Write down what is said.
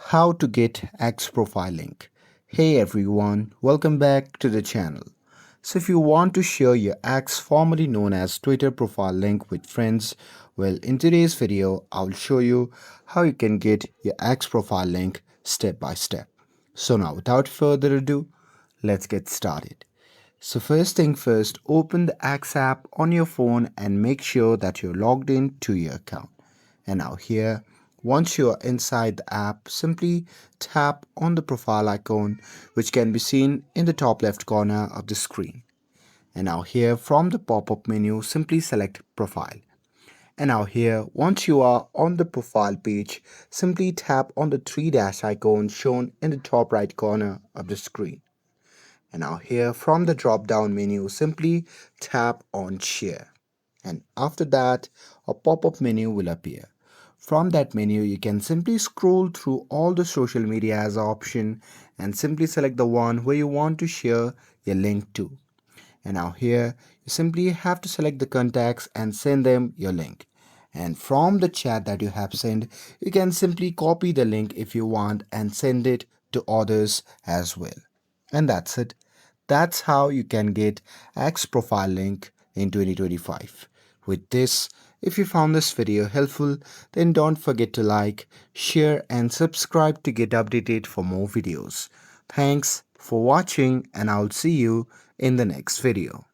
How to get X profile link. Hey everyone, welcome back to the channel. So if you want to share your X, formerly known as Twitter profile link with friends, well, in today's video I'll show you how you can get your X profile link step by step. So now without further ado, let's get started. So first thing first, open the X app on your phone and make sure that you're logged in to your account. And now here, once you are inside the app, simply tap on the profile icon which can be seen in the top left corner of the screen. And now here from the pop-up menu, simply select profile. And now here, once you are on the profile page, simply tap on the three dash icon shown in the top right corner of the screen. And now here from the drop down menu, simply tap on share. And after that, a pop-up menu will appear. From that menu, you can simply scroll through all the social media as an option and simply select the one where you want to share your link to. And now here, you simply have to select the contacts and send them your link. And from the chat that you have sent, you can simply copy the link if you want and send it to others as well. And that's it. That's how you can get X profile link in 2025. With this, if you found this video helpful, then don't forget to like, share and subscribe to get updated for more videos. Thanks for watching and I'll see you in the next video.